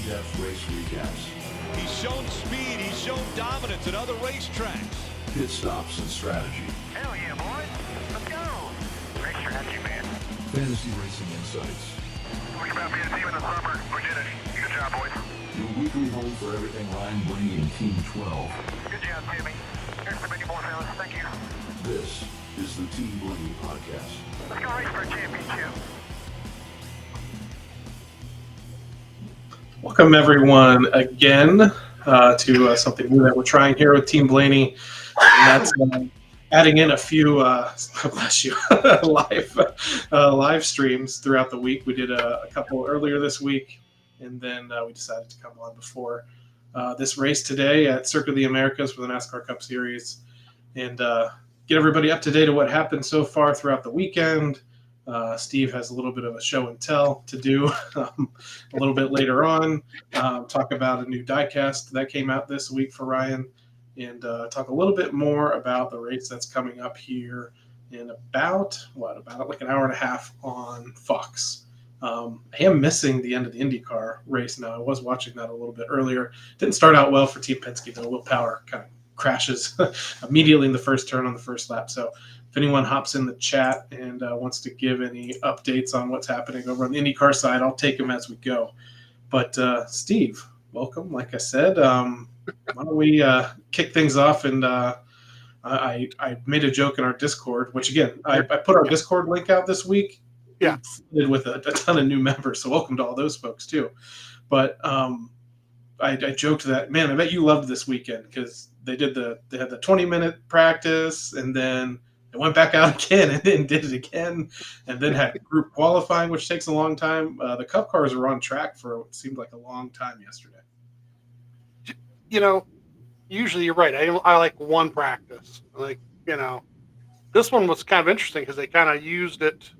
in-depth race recaps. He's shown speed, he's shown dominance at other racetracks. Pit stops and strategy. Hell yeah, boys. Let's go. Race strategy, man. Fantasy racing insights. Talking about being a team in the summer. We did it. Good job, boys. Your weekly home for everything Ryan, Blaney, and Team 12. Good job, Timmy. Here's to many more, fellas. Thank you. This is the Team Blaney Podcast. Let's go race for a championship. Welcome everyone again to something new that we're trying here with Team Blaney, and that's adding in a few bless you live streams throughout the week. We did a couple earlier this week, and then we decided to come on before this race today at Circuit of the Americas for the NASCAR Cup Series, and get everybody up to date on what happened so far throughout the weekend. Steve has a little bit of a show and tell to do a little bit later on. Talk about a new diecast that came out this week for Ryan, and talk a little bit more about the race that's coming up here in about like an hour and a half on Fox. I am missing the end of the IndyCar race now. I was watching that a little bit earlier. Didn't start out well for Team Penske, though. Will Power kind of crashes immediately in the first turn on the first lap. So if anyone hops in the chat and wants to give any updates on what's happening over on the IndyCar side, I'll take them as we go. But Steve, welcome. Like I said, why don't we kick things off? And I made a joke in our Discord, which again, I put our Discord link out this week. Yeah, with a ton of new members. So welcome to all those folks too. But I joked that, man, I bet you loved this weekend because they had the 20-minute practice, and then they went back out again and then did it again, and then had group qualifying, which takes a long time. The Cup cars were on track for what seemed like a long time yesterday. You know, usually you're right. I like one practice. This one was kind of interesting because they kind of used it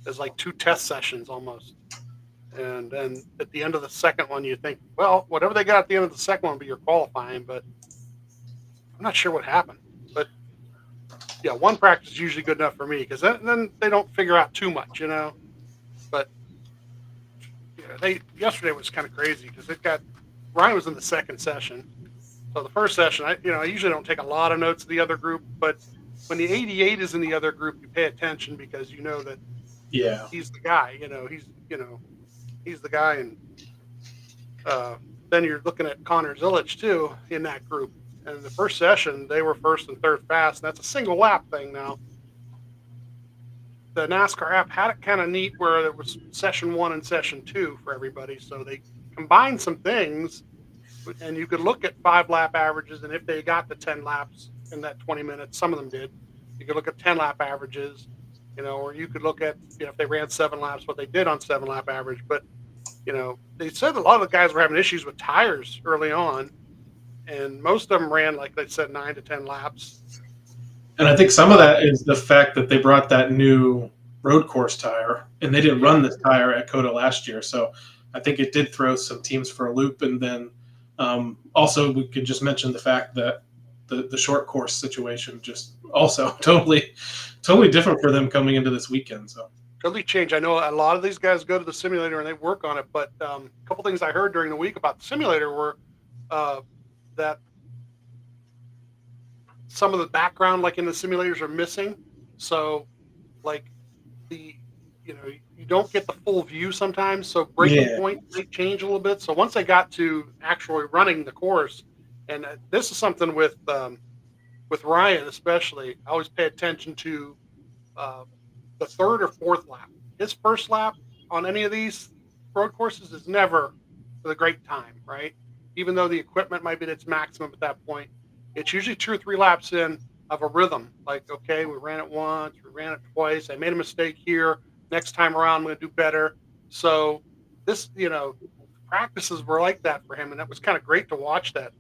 as like two test sessions almost. And then at the end of the second one, you think, well, whatever they got at the end of the second one will be your qualifying, but I'm not sure what happened. But yeah, one practice is usually good enough for me because then they don't figure out too much, But yesterday was kind of crazy because Ryan was in the second session. So the first session, I usually don't take a lot of notes of the other group, but when the 88 is in the other group, you pay attention because you know that he's the guy. He's the guy, and then you're looking at Connor Zilic too in that group. And the first session, they were first and third fast. And that's a single lap thing now. The NASCAR app had it kind of neat where there was session 1 and session 2 for everybody. So they combined some things, and you could look at 5-lap averages. And if they got the 10 laps in that 20 minutes, some of them did, you could look at 10-lap averages, or you could look at, if they ran 7 laps, what they did on 7-lap average. But, they said a lot of the guys were having issues with tires early on. And most of them ran, like they said, 9 to 10 laps. And I think some of that is the fact that they brought that new road course tire, and they didn't run this tire at COTA last year. So I think it did throw some teams for a loop. And then also we could just mention the fact that the short course situation just also totally different for them coming into this weekend. So totally changed. I know a lot of these guys go to the simulator and they work on it, but a couple things I heard during the week about the simulator were that some of the background, like in the simulators, are missing. So, like you don't get the full view sometimes. So breaking point may change a little bit. So once they got to actually running the course, and this is something with Ryan especially, I always pay attention to the third or fourth lap. His first lap on any of these road courses is never with a great time, right? Even though the equipment might be at its maximum at that point, it's usually 2 or 3 laps in of a rhythm. Like, okay, we ran it once, we ran it twice. I made a mistake here. Next time around, I'm going to do better. So this, practices were like that for him, and that was kind of great to watch that.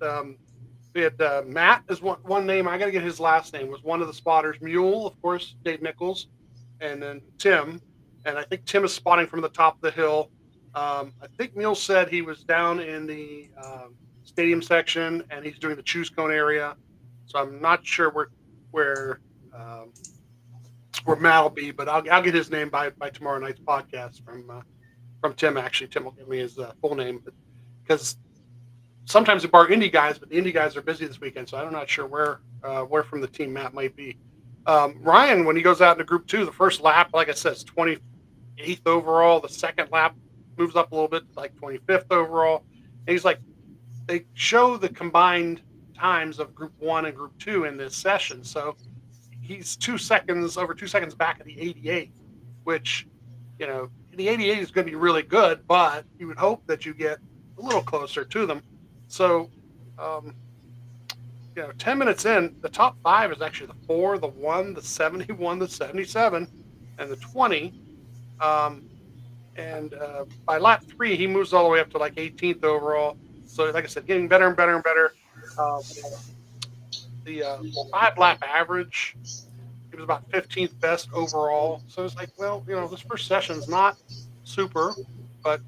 We had Matt is one name. I got to get his last name. Was one of the spotters. Mule, of course, Dave Nichols, and then Tim. And I think Tim is spotting from the top of the hill. I think Mule said he was down in the stadium section, and he's doing the choose cone area. So I'm not sure where Matt will be, but I'll get his name by tomorrow night's podcast from Tim. Actually, Tim will give me his full name. But because sometimes they bar Indy guys, but the Indy guys are busy this weekend, so I'm not sure where from the team Matt might be. Ryan, when he goes out into Group 2, the first lap, like I said, is 28th overall. The second lap moves up a little bit, like 25th overall. And he's like, they show the combined times of Group 1 and Group 2 in this session. So he's over 2 seconds back of the 88, which, the 88 is going to be really good, but you would hope that you get a little closer to them. So, 10 minutes in, the top 5 is actually the 4, the 1, the 71, the 77, and the 20. By lap 3, he moves all the way up to like 18th overall. So, like I said, getting better and better and better. The 5-lap average, it was about 15th best overall. So it's like, well, this first session's not super, but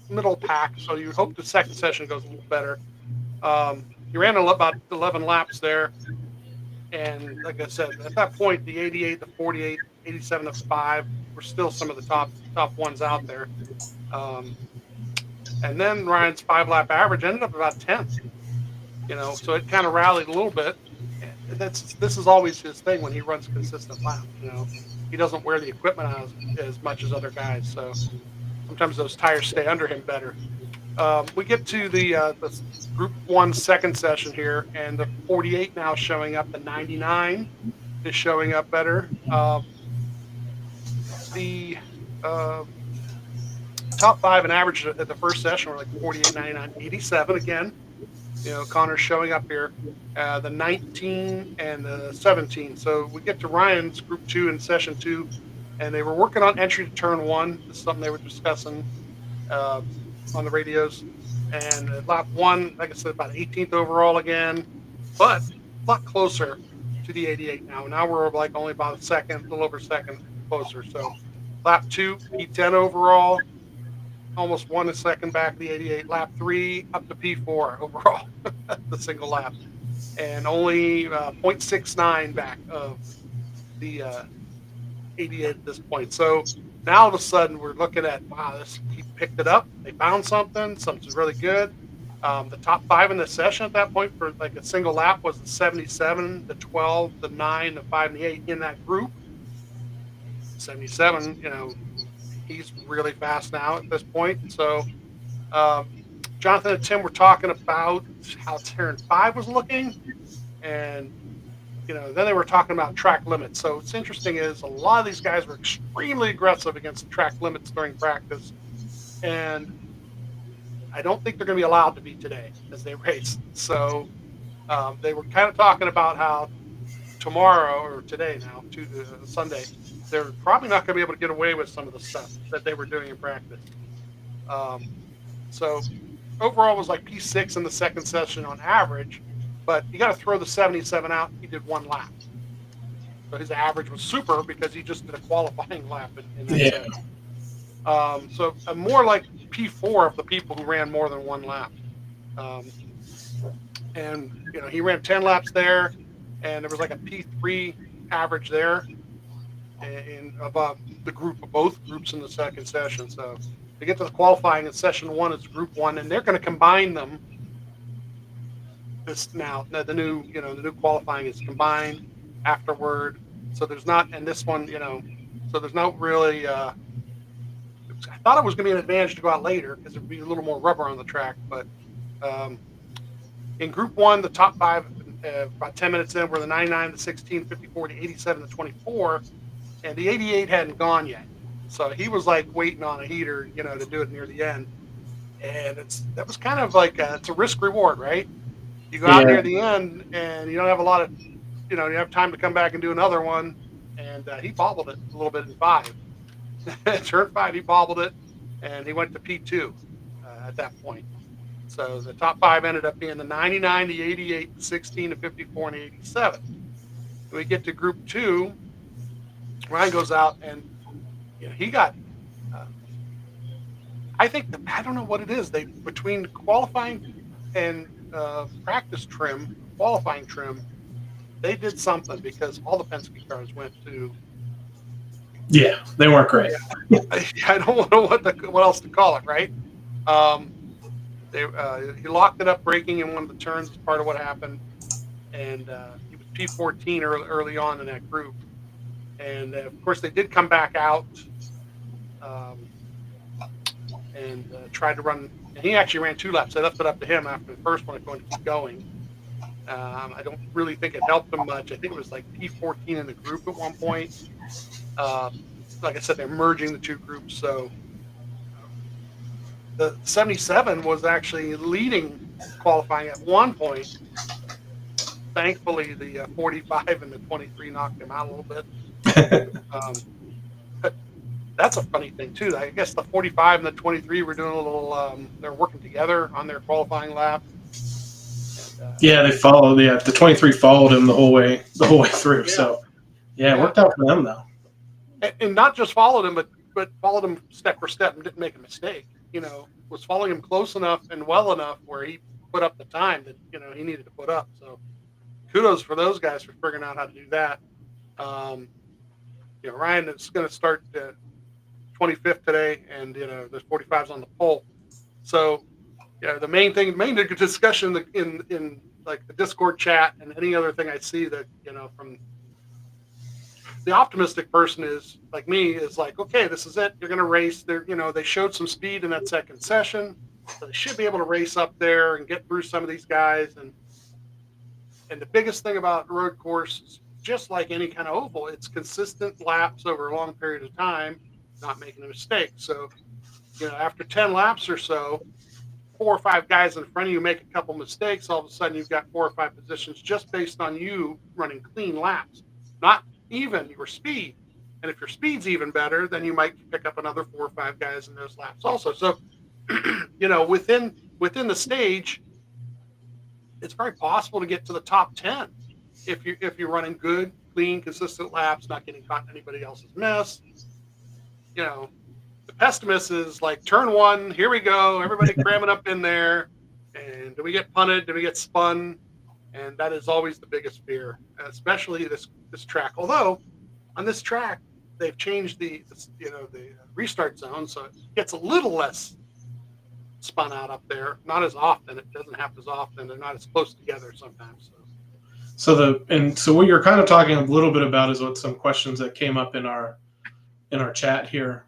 middle pack. So you hope the second session goes a little better. He ran about 11 laps there. And like I said, at that point, the 88, the 48, 87, the 5 were still some of the top ones out there. And then Ryan's 5-lap average ended up about 10th. So it kind of rallied a little bit. This is always his thing when he runs consistent laps. He doesn't wear the equipment out as much as other guys. So sometimes those tires stay under him better. We get to the Group 1 second session here, and the 48 now showing up. The 99 is showing up better. The top 5 and average at the first session were like 48, 99, 87 again. Connor's showing up here. The 19 and the 17. So we get to Ryan's Group 2 in Session 2, and they were working on entry to Turn 1. This is something they were discussing on the radios. And lap 1, like I said, about 18th overall again, but a lot closer to the 88 now. Now we're like only about a little over a second closer. So lap 2, P10 overall, almost 1 second back the 88. Lap 3 up to P4 overall, the single lap, and only 0.69 back of the 88 at this point. So now all of a sudden we're looking at, wow, he picked it up. They found something's really good. The top 5 in the session at that point for like a single lap was the 77, the 12, the 9, the 5, and the 8 in that group. 77, he's really fast now at this point. So Jonathan and Tim were talking about how Turn 5 was looking, and then they were talking about track limits. So what's interesting is a lot of these guys were extremely aggressive against the track limits during practice, and I don't think they're going to be allowed to be today as they race. So they were kind of talking about how tomorrow, or today now, Sunday, they're probably not going to be able to get away with some of the stuff that they were doing in practice. So overall it was like P6 in the second session on average, but you got to throw the 77 out. He did 1 lap. So his average was super because he just did a qualifying lap in that session. So more like P4 of the people who ran more than 1 lap. And, he ran 10 laps there, and there was like a P3 average there in about the group of both groups in the second session. So to get to the qualifying in Session 1, it's Group 1, and they're going to combine them. The new qualifying is combined afterward. So there's not, and this one, so there's not really, I thought it was going to be an advantage to go out later because there'd be a little more rubber on the track. But in Group 1, the top 5, about 10 minutes in, were the 99, the 16, 54, the 87, the 24, and the 88 hadn't gone yet. So he was like waiting on a heater, to do it near the end. And that was kind of like it's a risk reward, right? You go out near the end, and you don't have a lot of, you have time to come back and do another one. And he bobbled it a little bit in 5. Turn 5, he bobbled it, and he went to P2 at that point. So the top 5 ended up being the 99, the 88, the 16, the 54, and the 87. When we get to Group 2, Ryan goes out, and he got. I don't know what it is. They between qualifying and practice trim, qualifying trim, they did something because all the Penske cars went to. Yeah, they weren't great. I don't know what else to call it, right? He locked it up braking in one of the turns as part of what happened, and he was P14 early on in that group. And of course, they did come back out um, and tried to run. And he actually ran 2 laps. I left it up to him after the first one. I'm going to keep going. I don't really think it helped him much. I think it was like P14 in the group at one point. Like I said, they're merging the two groups. So the 77 was actually leading qualifying at one point. Thankfully, the 45 and the 23 knocked him out a little bit. But that's a funny thing too. I guess the 45 and the 23 were doing a little. They're working together on their qualifying lap. And, yeah, they followed. Yeah, the 23 followed him the whole way through. Yeah. So yeah, it worked out for them though. And not just followed him, but followed him step for step and didn't make a mistake. Was following him close enough and well enough where he put up the time that he needed to put up. So kudos for those guys for figuring out how to do that. Ryan is going to start 25th today, and there's 45s on the pole. So the main discussion in like the Discord chat and any other thing I see that from the optimistic person is like me is like, okay, this is it. You're going to race. They showed some speed in that second session, so they should be able to race up there and get through some of these guys. And the biggest thing about the road course is just like any kind of oval, it's consistent laps over a long period of time, not making a mistake. So, after 10 laps or so, 4 or 5 guys in front of you make a couple mistakes. All of a sudden, you've got 4 or 5 positions just based on you running clean laps, not even your speed. And if your speed's even better, then you might pick up another 4 or 5 guys in those laps also. So, within the stage, it's very possible to get to the top 10 if you're running good, clean, consistent laps, not getting caught in anybody else's mess. The pessimist is like turn 1, here we go, everybody cramming up in there, and do we get punted? Do we get spun? And that is always the biggest fear, especially this track. Although on this track they've changed the restart zone, so it gets a little less spun out up there. Not as often. It doesn't happen as often. They're not as close together sometimes. So what you're kind of talking a little bit about is what some questions that came up in our chat here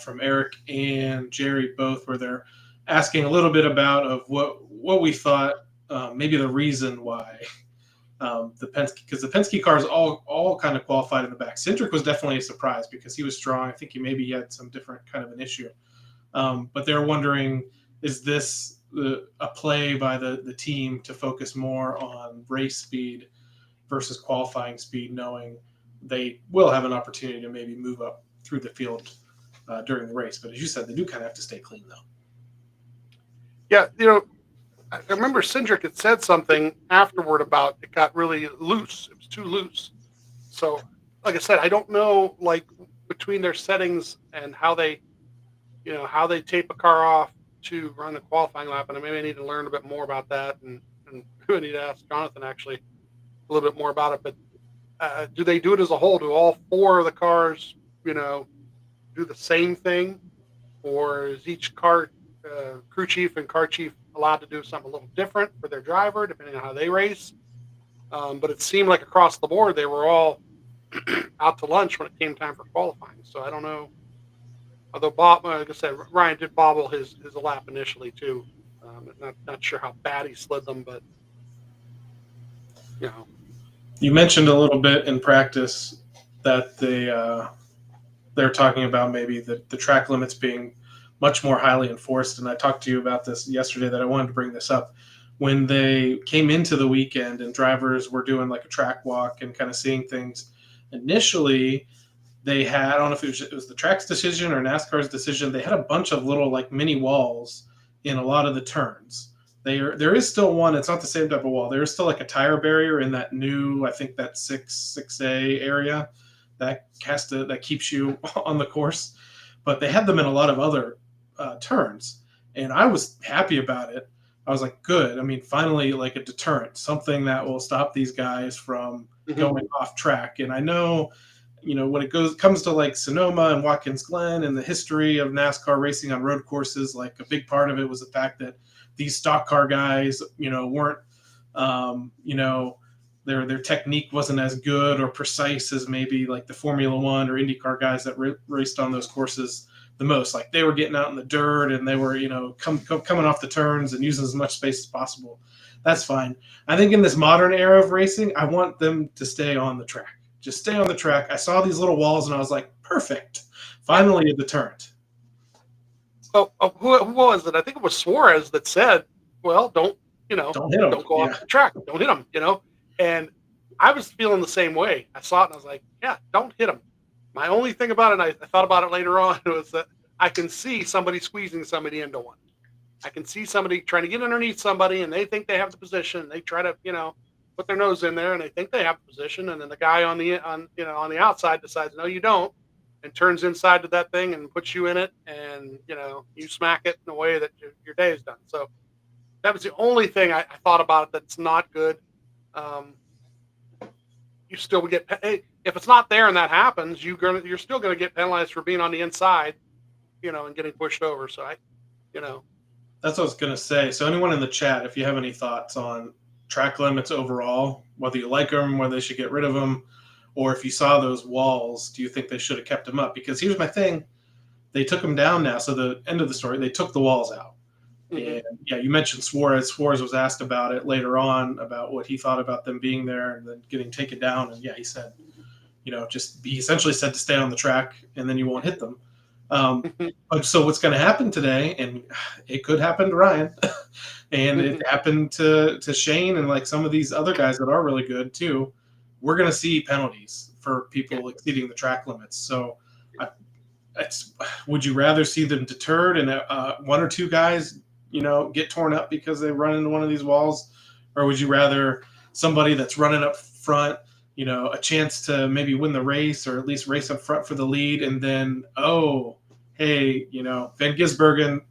from Eric and Jerry both, where they're asking a little bit about of what we thought maybe the reason why the Penske cars all kind of qualified in the back. Cindric was definitely a surprise because he was strong. I think he had some different kind of an issue, but they're wondering, is this a play by the team to focus more on race speed versus qualifying speed, knowing they will have an opportunity to maybe move up through the field during the race? But as you said, they do kind of have to stay clean, though. Yeah, I remember Cindric had said something afterward about it got really loose. It was too loose. So, like I said, I don't know, like, between their settings and how they tape a car off to run the qualifying lap, and maybe I need to learn a bit more about that, and I need to ask Jonathan actually a little bit more about it. But do they do it as a whole? Do all 4 of the cars, do the same thing, or is each car crew chief and car chief allowed to do something a little different for their driver, depending on how they race? But it seemed like across the board, they were all out to lunch when it came time for qualifying. So I don't know. Although Bob, like I said, Ryan did bobble his lap initially too. Not sure how bad he slid them, but You mentioned a little bit in practice that they're talking about maybe the track limits being much more highly enforced. And I talked to you about this yesterday, that I wanted to bring this up. When they came into the weekend and drivers were doing like a track walk and kind of seeing things, initially they had, I don't know if it was the track's decision or NASCAR's decision, they had a bunch of little like mini walls in a lot of the turns. There is still one, it's not the same type of wall. There is still like a tire barrier in that new, I think that 6A area that keeps you on the course. But they had them in a lot of other turns, and I was happy about it. I was like, good. I mean, finally, like a deterrent, something that will stop these guys from going off track. And I know when it comes to like Sonoma and Watkins Glen and the history of NASCAR racing on road courses, like a big part of it was the fact that these stock car guys, weren't, their technique wasn't as good or precise as maybe like the Formula One or IndyCar guys that raced on those courses the most. Like they were getting out in the dirt and they were, coming off the turns and using as much space as possible. That's fine. I think in this modern era of racing, I want them to stay on the track. Just stay on the track. I saw these little walls and I was like, perfect. Finally a deterrent. Oh, who was it? I think it was Suarez that said, well, don't hit them. Don't go off the track. Don't hit them, And I was feeling the same way. I saw it and I was like, yeah, don't hit them. My only thing about it, and I thought about it later on, was that I can see somebody squeezing somebody into one. I can see somebody trying to get underneath somebody and they think they have the position. They try to, put their nose in there and they think they have the position. And then the guy on the outside decides, no, you don't, and turns inside to that thing and puts you in it. And, you smack it in a way that your day is done. So that was the only thing I thought about it that's not good. You still would get, if it's not there and that happens, you're still going to get penalized for being on the inside, and getting pushed over. So That's what I was going to say. So anyone in the chat, if you have any thoughts on track limits overall, whether you like them, whether they should get rid of them, or if you saw those walls, do you think they should have kept them up? Because here's my thing. They took them down now. So the end of the story, they took the walls out. Mm-hmm. And yeah, you mentioned Suarez. Suarez was asked about it later on, about what he thought about them being there and then getting taken down. And yeah, he said, he essentially said to stay on the track and then you won't hit them. So what's going to happen today, and it could happen to Ryan, and it happened to Shane and like some of these other guys that are really good too. We're going to see penalties for people exceeding the track limits. So would you rather see them deterred and one or two guys, get torn up because they run into one of these walls, or would you rather somebody that's running up front, a chance to maybe win the race or at least race up front for the lead, and then, hey, Van Gisbergen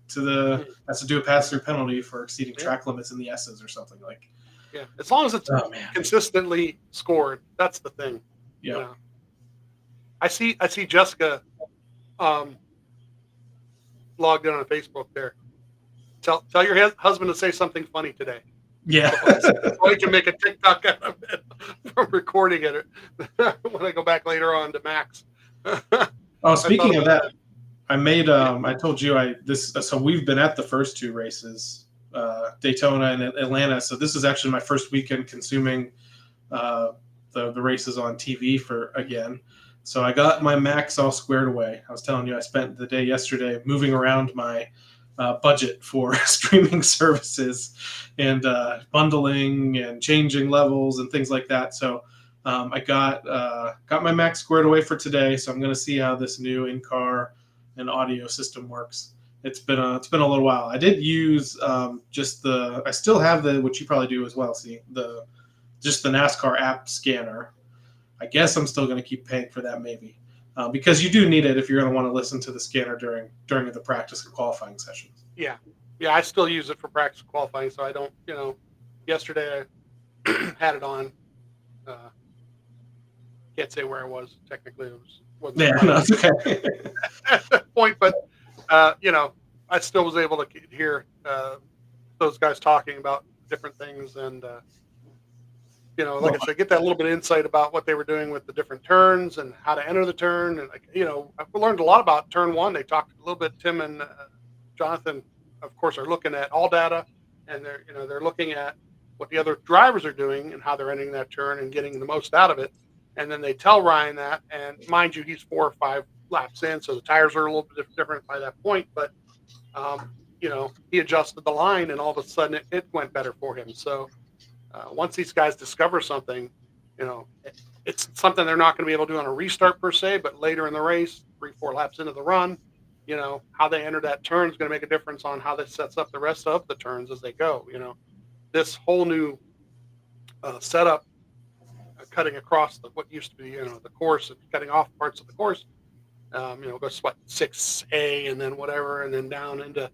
has to do a pass-through penalty for exceeding track limits in the S's or something like. Yeah, as long as it's consistently scored, that's the thing. Yeah. I see Jessica logged in on Facebook there. Tell your husband to say something funny today. Yeah. So I can make a TikTok out of it from recording it when I go back later on to Max. Speaking of that, I made I told you so we've been at the first two races, Daytona and Atlanta. So this is actually my first weekend consuming the races on TV again. So I got my Max all squared away. I was telling you I spent the day yesterday moving around my budget for streaming services and bundling and changing levels and things like that. So I got my Mac squared away for today. So I'm going to see how this new in-car and audio system works. It's been a little while. I did use I still have what you probably do as well. See just the NASCAR app scanner. I guess I'm still going to keep paying for that maybe. Because you do need it if you're going to want to listen to the scanner during the practice and qualifying sessions. Yeah, I still use it for practice and qualifying, so I don't. Yesterday I had it on. Can't say where I was technically. Wasn't it's okay. At that point, but I still was able to hear those guys talking about different things and. Like I said, get that little bit of insight about what they were doing with the different turns and how to enter the turn. And, I've learned a lot about turn one. They talked a little bit, Tim and Jonathan, of course, are looking at all data, and they're looking at what the other drivers are doing and how they're entering that turn and getting the most out of it. And then they tell Ryan that, and mind you, he's 4 or 5 laps in, so the tires are a little bit different by that point. But, he adjusted the line, and all of a sudden it went better for him. So, once these guys discover something, it's something they're not going to be able to do on a restart per se, but later in the race, 3-4 laps into the run, how they enter that turn is going to make a difference on how this sets up the rest of the turns as they go. This whole new setup, cutting across what used to be, the course, and cutting off parts of the course, goes 6A and then whatever, and then down into,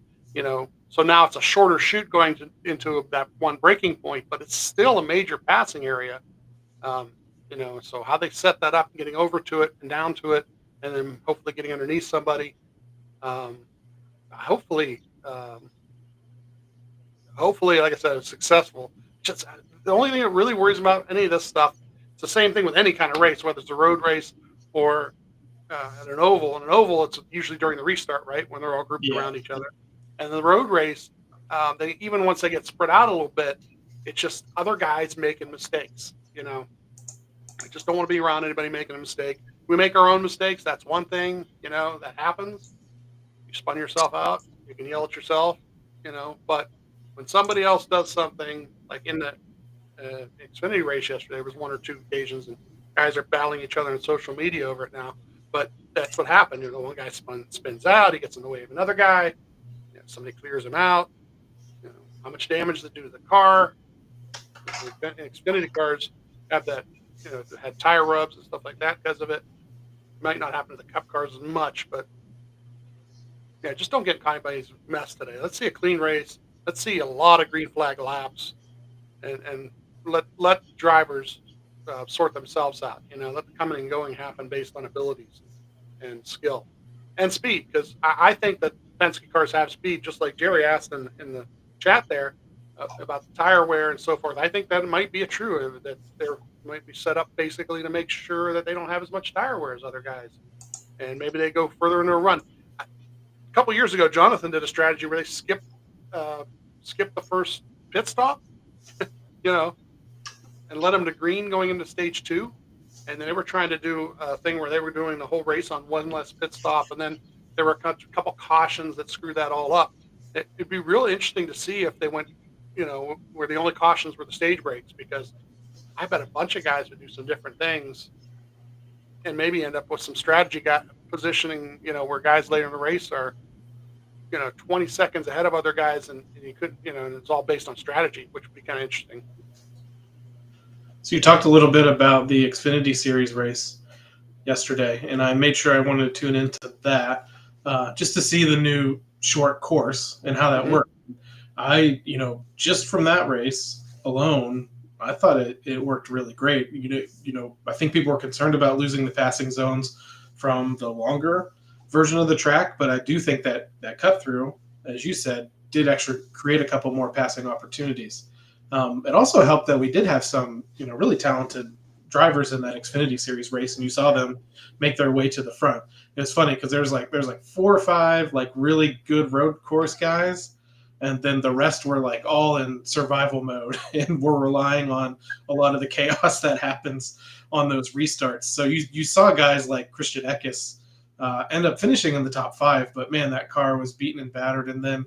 so now it's a shorter chute going into that one breaking point, but it's still a major passing area. So how they set that up, getting over to it and down to it, and then hopefully getting underneath somebody. Um, hopefully, hopefully, like I said, it's successful. Just the only thing that really worries about any of this stuff, it's the same thing with any kind of race, whether it's a road race or at an oval. In an oval, it's usually during the restart, right, when they're all grouped Yeah. around each other. And the road race, they even once they get spread out a little bit, it's just other guys making mistakes. I just don't want to be around anybody making a mistake. We make our own mistakes. That's one thing, that happens. You spun yourself out. You can yell at yourself, but when somebody else does something like in the Xfinity race yesterday, there was one or two occasions and guys are battling each other on social media over it now. But that's what happened. One guy spins out. He gets in the way of another guy. Somebody clears him out. How much damage did it do to the car? Xfinity cars have that, had tire rubs and stuff like that because of it. Might not happen to the Cup cars as much, but yeah, just don't get caught in anybody's mess today. Let's see a clean race. Let's see a lot of green flag laps, and let drivers sort themselves out. Let the coming and going happen based on abilities and skill and speed. Because I think that Penske cars have speed, just like Jerry asked in the chat there about the tire wear and so forth. I think that might be true, that they might be set up basically to make sure that they don't have as much tire wear as other guys, and maybe they go further into a run. A couple years ago, Jonathan did a strategy where they skipped the first pit stop, and let them to green going into stage 2. And then they were trying to do a thing where they were doing the whole race on one less pit stop. And then there were a couple cautions that screwed that all up. It'd be really interesting to see if they went, where the only cautions were the stage breaks, because I bet a bunch of guys would do some different things and maybe end up with some strategy positioning, where guys later in the race are, 20 seconds ahead of other guys, and you could, and it's all based on strategy, which would be kind of interesting. So you talked a little bit about the Xfinity Series race yesterday, and I made sure I wanted to tune into that just to see the new short course and how that worked. I, just from that race alone, I thought it worked really great. I think people were concerned about losing the passing zones from the longer version of the track, but I do think that cut through, as you said, did actually create a couple more passing opportunities. It also helped that we did have some, really talented drivers in that Xfinity Series race, and you saw them make their way to the front. It was funny because there's like 4 or 5 like really good road course guys, and then the rest were like all in survival mode, and we're relying on a lot of the chaos that happens on those restarts. So you saw guys like Christian Eckes end up finishing in the top 5, but man, that car was beaten and battered. And then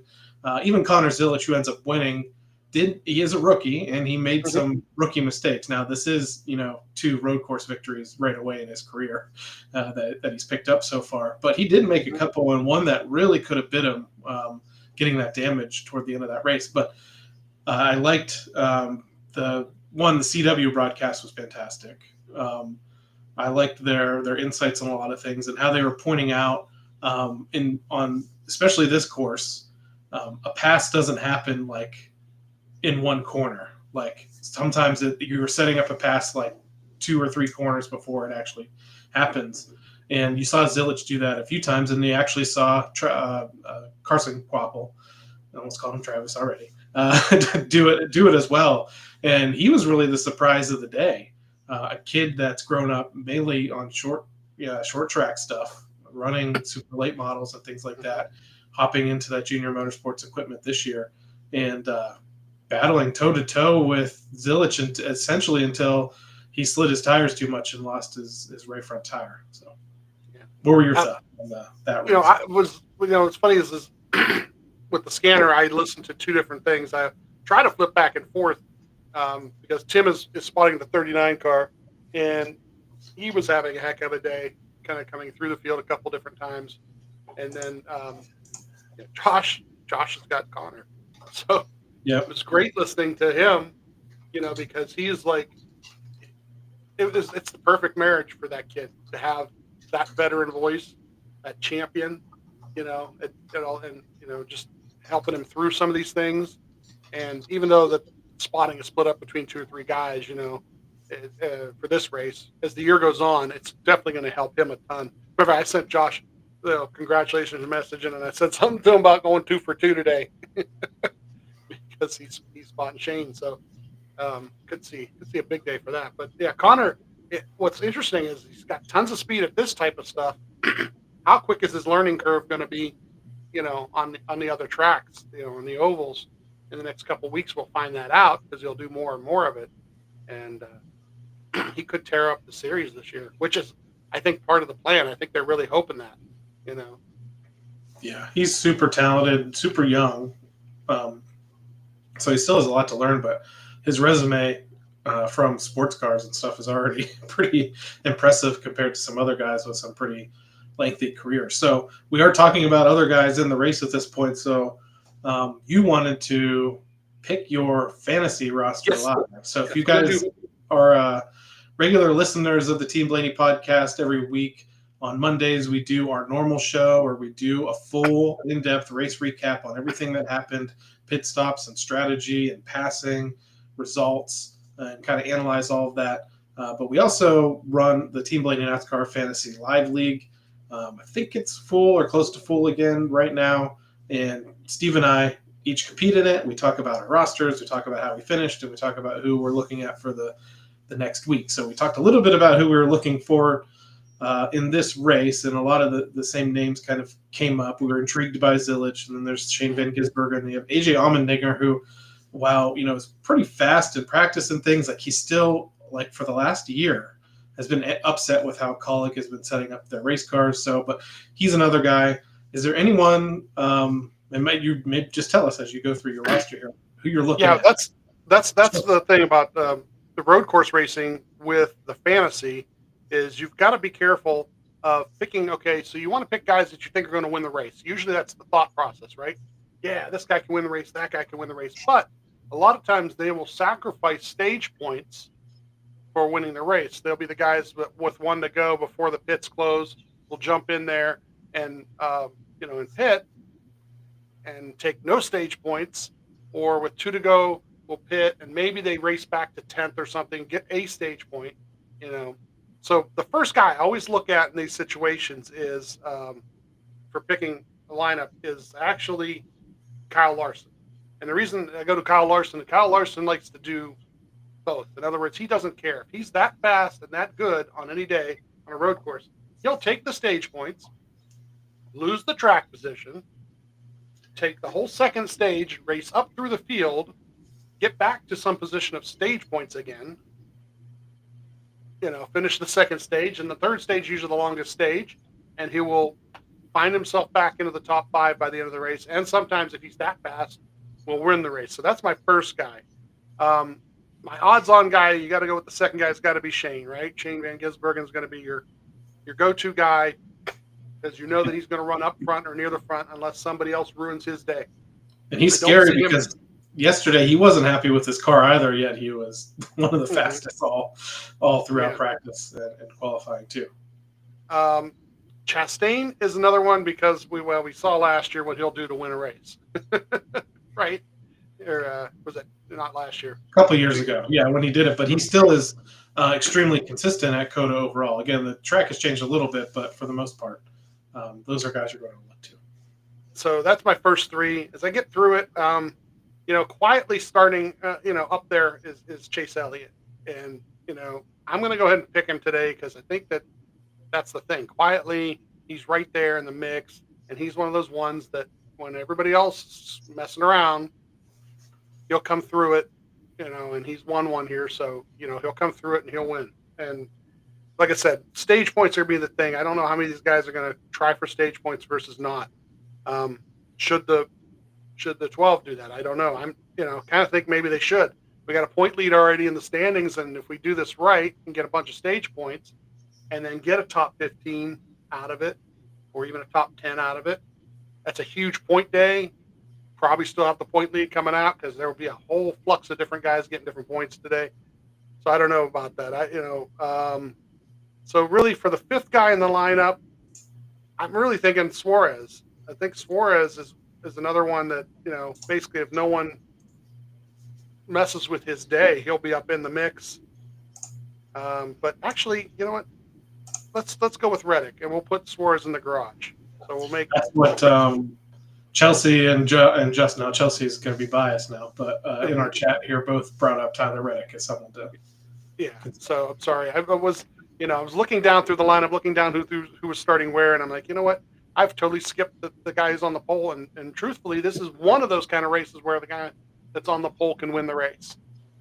even Connor Zilic, who ends up winning, he is a rookie, and he made some rookie mistakes. Now, this is, 2 road course victories right away in his career that he's picked up so far. But he did make a couple, and one that really could have bit him, getting that damage toward the end of that race. But I liked the CW broadcast was fantastic. I liked their insights on a lot of things and how they were pointing out on especially this course, a pass doesn't happen like in one corner. Like sometimes you were setting up a pass like 2 or 3 corners before it actually happens. And you saw Zilic do that a few times, and you actually saw Carson Quapple, I almost called him Travis already, do it as well. And he was really the surprise of the day. A kid that's grown up mainly on short track stuff, running super late models and things like that, hopping into that junior motorsports equipment this year, and battling toe-to-toe with Zilic essentially until he slid his tires too much and lost his right front tire. So what were your thoughts on that race? What's funny is with the scanner, I listened to 2 different things. I try to flip back and forth because Tim is spotting the 39 car, and he was having a heck of a day, kind of coming through the field a couple different times. And then Josh has got Connor. So it was great listening to him, because he's like, it's the perfect marriage for that kid to have that veteran voice, that champion, just helping him through some of these things. And even though the spotting is split up between 2 or 3 guys, for this race. As the year goes on, it's definitely going to help him a ton. Remember, I sent Josh the congratulations message, and I said something to him about going 2 for 2 today because he's spotting Shane. So could see a big day for that. But yeah, Connor. What's interesting is he's got tons of speed at this type of stuff. How quick is his learning curve going to be? On the other tracks, on the ovals. In the next couple of weeks, we'll find that out because he'll do more and more of it, and he could tear up the series this year, which is, I think, part of the plan. I think they're really hoping that. Yeah, he's super talented, super young, so he still has a lot to learn. But his resume from sports cars and stuff is already pretty impressive compared to some other guys with some pretty lengthy careers. So we are talking about other guys in the race at this point. So you wanted to pick your fantasy roster live. So if you guys are regular listeners of the Team Blaney podcast, every week on Mondays we do our normal show where we do a full in-depth race recap on everything that happened, pit stops and strategy and passing results, and kind of analyze all of that. But we also run the Team Blaney NASCAR Fantasy Live League. I think it's full or close to full again right now. And Steve and I each compete in it. We talk about our rosters. We talk about how we finished, and we talk about who we're looking at for the next week. So we talked a little bit about who we were looking for in this race, and a lot of the same names kind of came up. We were intrigued by Zillage, and then there's Shane Van Gisbergen, and you have AJ Allmendinger, who, while is pretty fast in practice and things, like he's still, like, for the last year has been upset with how Kaulig has been setting up their race cars. So, but he's another guy. Is there anyone, and you may just tell us as you go through your roster here, who you're looking at? Yeah, that's the thing about the road course racing with the fantasy is you've got to be careful of picking. Okay, so you want to pick guys that you think are going to win the race. Usually that's the thought process, right? Yeah, this guy can win the race, that guy can win the race. But a lot of times they will sacrifice stage points for winning the race. They'll be the guys with 1 to go before the pits close. Will jump in there and and pit and take no stage points, or with 2 to go will pit and maybe they race back to 10th or something, get a stage point. So the first guy I always look at in these situations is for picking a lineup is actually Kyle Larson. And the reason I go to Kyle Larson likes to do both. In other words, he doesn't care. If he's that fast and that good on any day on a road course, he'll take the stage points, lose the track position, take the whole second stage, race up through the field, get back to some position of stage points again, finish the second stage, and the third stage, usually the longest stage, and he will find himself back into the top 5 by the end of the race. And sometimes if he's that fast, will win the race. So that's my first guy. My odds-on guy, you got to go with the second guy. It's got to be Shane, right? Shane Van Gisbergen is going to be your go-to guy because you know that he's going to run up front or near the front unless somebody else ruins his day. And he's scary because yesterday he wasn't happy with his car either, yet he was one of the fastest all throughout practice and qualifying too. Chastain is another one because we saw last year what he'll do to win a race, right? Or was it not last year? A couple years ago, yeah, when he did it. But he still is extremely consistent at COTA overall. Again, the track has changed a little bit, but for the most part, those are guys you're going to look to. So that's my first 3. As I get through it, quietly starting, up there is Chase Elliott. And, I'm going to go ahead and pick him today because I think that's the thing. Quietly, he's right there in the mix. And he's one of those ones that when everybody else is messing around, he'll come through it, and he's won one here. So, he'll come through it and he'll win. And like I said, stage points are going to be the thing. I don't know how many of these guys are going to try for stage points versus not. Should the 12 do that? I don't know. I'm, kind of think maybe they should. We got a point lead already in the standings, and if we do this right and get a bunch of stage points and then get a top 15 out of it or even a top 10 out of it, that's a huge point day. Probably still have the point lead coming out because there will be a whole flux of different guys getting different points today. So I don't know about that. So really for the 5th guy in the lineup, I'm really thinking Suarez. I think Suarez is another one that, basically if no one messes with his day, he'll be up in the mix. But actually, you know what? Let's go with Reddick, and we'll put Suarez in the garage. So we'll make That's what Chelsea and Justin. Now Chelsea's going to be biased now, but in our chat here, both brought up Tyler Reddick as someone to. Yeah. So I'm sorry. I was looking down through the lineup, looking down who was starting where, and I'm like, you know what? I've totally skipped the guy who's on the pole, and truthfully, this is one of those kind of races where the guy that's on the pole can win the race.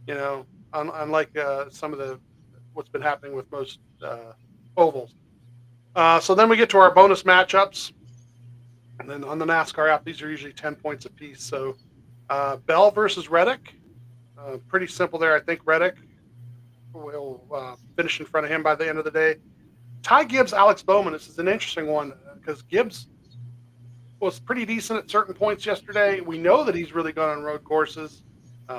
You know, unlike some of what's been happening with most ovals. So then we get to our bonus matchups, and then on the NASCAR app, these are usually 10 points apiece. So Bell versus Reddick, pretty simple there. I think Reddick will finish in front of him by the end of the day. Ty Gibbs, Alex Bowman. This is an interesting one because Gibbs was pretty decent at certain points yesterday. We know that he's really good on road courses.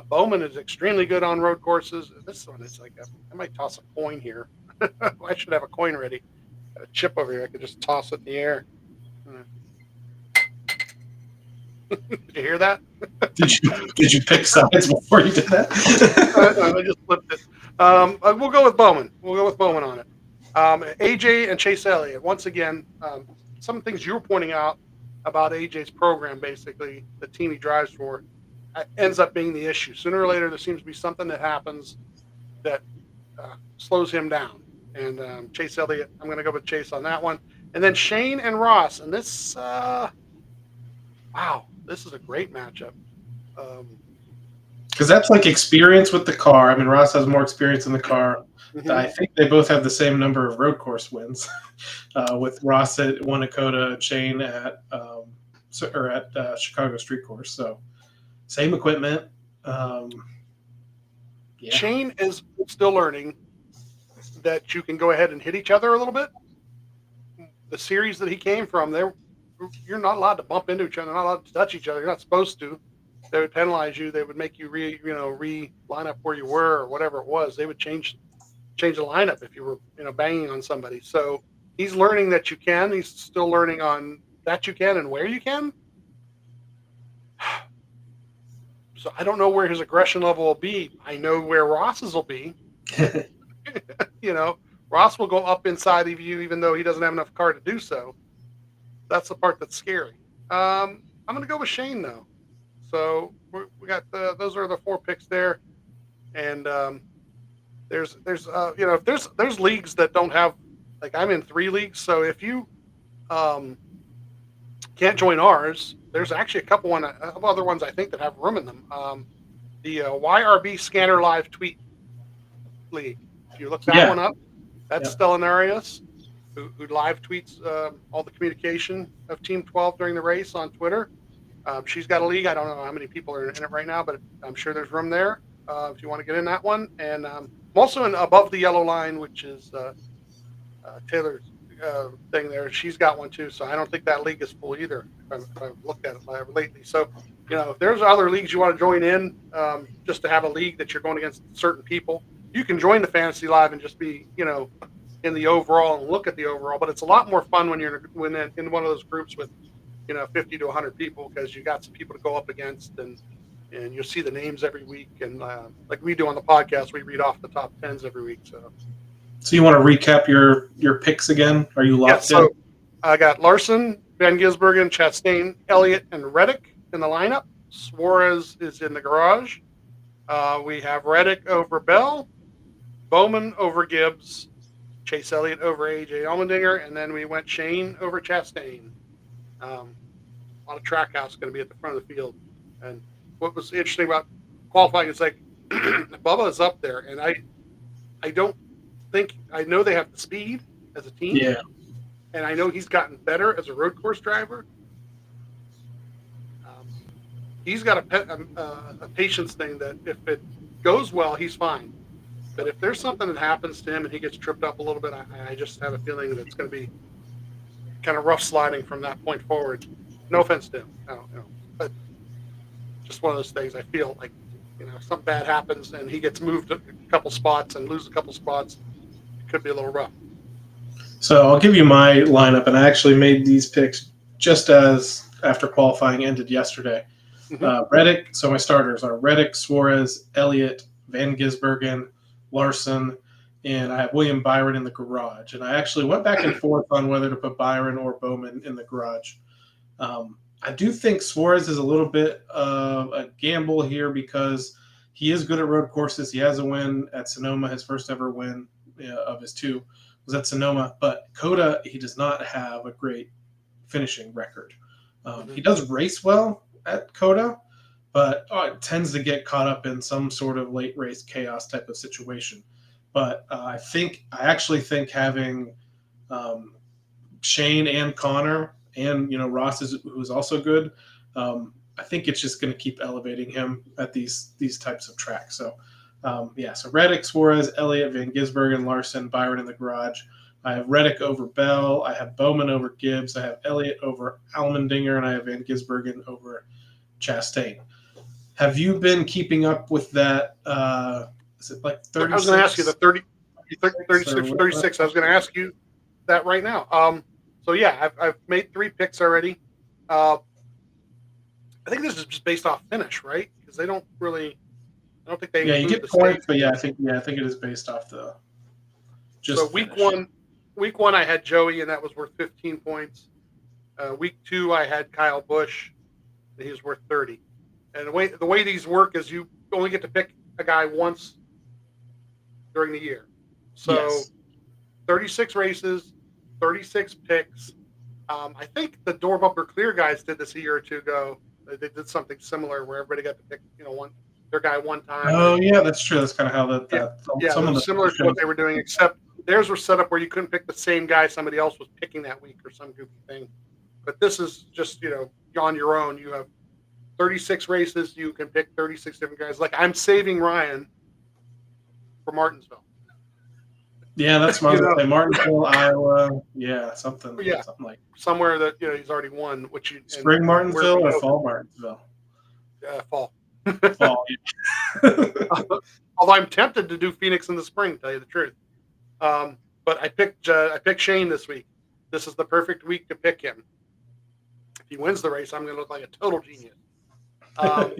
Bowman is extremely good on road courses. This one is like, I might toss a coin here. I should have a coin ready. Got a chip over here. I could just toss it in the air. Did you hear that? Did you pick sides before you did that? I just flipped it. We'll go with Bowman. We'll go with Bowman on it. AJ and Chase Elliott. Once again, some things you were pointing out about AJ's program, basically the team he drives for, ends up being the issue. Sooner or later, there seems to be something that happens that slows him down. And Chase Elliott, I'm going to go with Chase on that one. And then Shane and Ross. And this, wow, this is a great matchup. Because that's like experience with the car. I mean, Ross has more experience in the car. Mm-hmm. I think they both have the same number of road course wins, with Ross at one at COTA and Shane at Chicago Street Course. So same equipment. Yeah. Shane is still learning that you can go ahead and hit each other a little bit. The series that he came from, you're not allowed to bump into each other, not allowed to touch each other. You're not supposed to. They would penalize you. They would make you line up where you were or whatever it was. They would change the lineup if you were banging on somebody. So he's learning that you can. He's still learning on that you can and where you can. So I don't know where his aggression level will be. I know where Ross's will be. Ross will go up inside of you even though he doesn't have enough car to do so. That's the part that's scary. I'm going to go with Shane though. So we got those are the 4 picks there, and there's leagues that don't have, like I'm in 3 leagues. So if you can't join ours, there's actually a couple other ones I think that have room in them. The YRB Scanner Live Tweet League. If you look that one up, that's Stella Narias, who live tweets all the communication of Team 12 during the race on Twitter. She's got a league. I don't know how many people are in it right now, but I'm sure there's room there if you want to get in that one. And I'm also in Above the Yellow Line, which is Taylor's thing there. She's got one too, so I don't think that league is full either. If I've looked at it lately. So, if there's other leagues you want to join in, just to have a league that you're going against certain people, you can join the Fantasy Live and just be, in the overall and look at the overall. But it's a lot more fun when you're in one of those groups with 50 to 100 people, because you got some people to go up against, and you'll see the names every week. And like we do on the podcast, we read off the top 10s every week. So you want to recap your picks again? Are you locked in? I got Larson, Van Gisbergen, Chastain, Elliott, and Reddick in the lineup. Suarez is in the garage. We have Reddick over Bell, Bowman over Gibbs, Chase Elliott over AJ Allmendinger, and then we went Shane over Chastain. A lot of Trackhouse going to be at the front of the field. And what was interesting about qualifying is like Bubba is up there, and I know they have the speed as a team. Yeah. And I know he's gotten better as a road course driver. He's got a patience thing that if it goes well, he's fine. But if there's something that happens to him and he gets tripped up a little bit, I just have a feeling that it's going to be kind of rough sliding from that point forward. No offense to him, but just one of those things. I feel like, if something bad happens and he gets moved a couple spots and loses a couple spots, it could be a little rough. So I'll give you my lineup, and I actually made these picks just as after qualifying ended yesterday. Mm-hmm. Reddick. So my starters are Reddick, Suarez, Elliott, Van Gisbergen, Larson, and I have William Byron in the garage. And I actually went back and forth on whether to put Byron or Bowman in the garage. I do think Suarez is a little bit of a gamble here because he is good at road courses. He has a win at Sonoma, his first ever win of his 2 was at Sonoma. But COTA, he does not have a great finishing record. He does race well at COTA, but it tends to get caught up in some sort of late race chaos type of situation. But I actually think having Shane and Connor and Ross who's also good. I think it's just going to keep elevating him at these types of tracks. So so Reddick, Suarez, Elliott, Van Gisbergen, Larson, Byron in the garage. I have Reddick over Bell. I have Bowman over Gibbs. I have Elliott over Allmendinger, and I have Van Gisbergen over Chastain. Have you been keeping up with that? Is it like 36? I was going to ask you the 36 or 36. I was going to ask you that right now. So yeah, I've made 3 picks already. I think this is just based off finish, right? Because they don't really. I don't think they. Yeah, you get points, but I think it is based off the. Just so week one, I had Joey, and that was worth 15 points. Week 2, I had Kyle Busch, and he was worth 30. And the way these work is you only get to pick a guy once during the year. So 36 races, 36 picks. I think the Door Bumper Clear guys did this a year or 2 ago. They did something similar where everybody got to pick, their guy one time. Oh yeah, that's true. That's kind of how Similar to what they were doing, except theirs were set up where you couldn't pick the same guy somebody else was picking that week or some goofy thing. But this is just on your own. You have 36 races. You can pick 36 different guys. Like I'm saving Ryan for Martinsville. Yeah, that's what I was going to say. Martinsville, Iowa. Yeah, something like somewhere that he's already won. Which spring Martinsville or fall Martinsville? Fall. Fall. Although I'm tempted to do Phoenix in the spring, to tell you the truth. But I picked Shane this week. This is the perfect week to pick him. If he wins the race, I'm going to look like a total genius. But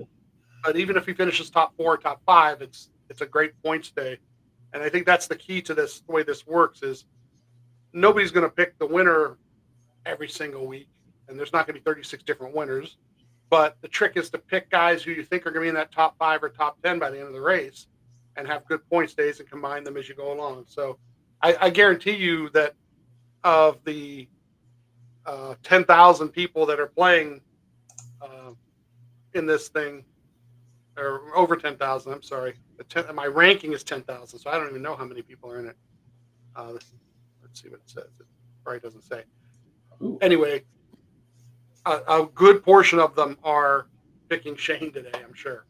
even if he finishes top 4, top 5, it's a great points day. And I think that's the key to this. The way this works is nobody's going to pick the winner every single week, and there's not going to be 36 different winners. But the trick is to pick guys who you think are going to be in that top 5 or top 10 by the end of the race, and have good points days and combine them as you go along. So I guarantee you that of the 10,000 people that are playing in this thing, or over 10,000, I'm sorry. My ranking is 10,000, so I don't even know how many people are in it. Let's see what it says. It probably doesn't say. Ooh. Anyway, a good portion of them are picking Shane today, I'm sure.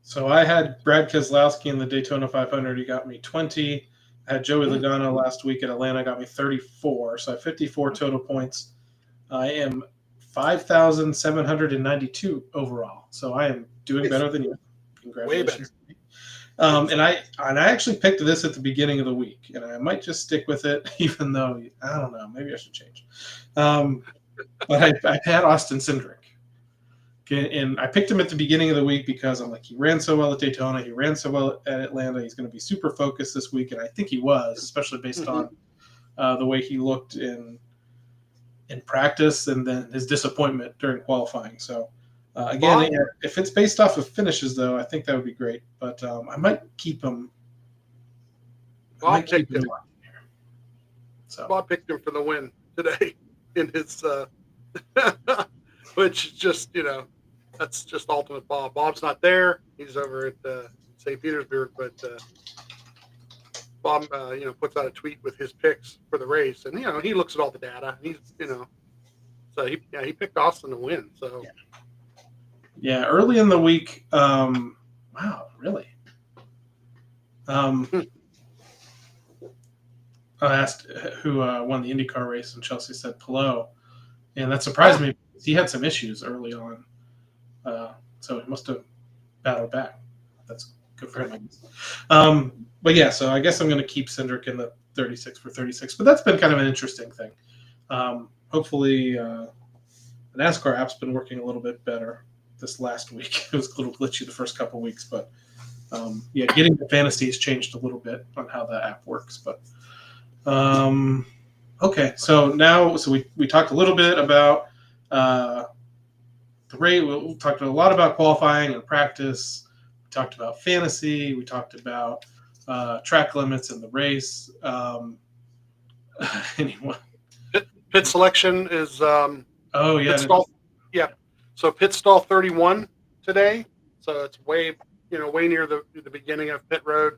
So I had Brad Keselowski in the Daytona 500. He got me 20. I had Joey Logano last week at Atlanta. Got me 34. So I have 54 total points. I am 5,792 overall. So I am doing better than you. Congratulations. Way better. And I actually picked this at the beginning of the week, and I might just stick with it, even though I don't know. Maybe I should change. But I had Austin Cindric. And I picked him at the beginning of the week because I'm like, he ran so well at Daytona. He ran so well at Atlanta. He's going to be super focused this week. And I think he was, especially based on the way he looked in practice and then his disappointment during qualifying. So, again, if it's based off of finishes, though, I think that would be great. But I might keep him. Bob picked him for the win today in his which just, that's just ultimate Bob. Bob's not there. He's over at St. Petersburg, but Bob, puts out a tweet with his picks for the race, and he looks at all the data. He's, so he picked Austin to win. So yeah, early in the week. Wow, really? I asked who won the IndyCar race, and Chelsea said Palou, and that surprised me. He had some issues early on. So he must have battled back. That's good for him, I guess. But yeah, so I guess I'm going to keep Cindric in the 36 for 36. But that's been kind of an interesting thing. Hopefully, the NASCAR app's been working a little bit better this last week. It was a little glitchy the first couple weeks, but getting the fantasy has changed a little bit on how the app works. But okay, so we talked a little bit about the rate. We talked a lot about qualifying and practice. We talked about fantasy. We talked about track limits in the race. Anyway. Pit selection is Oh yeah, pit stall. Yeah, so pit stall 31 today. So it's way near the beginning of pit road.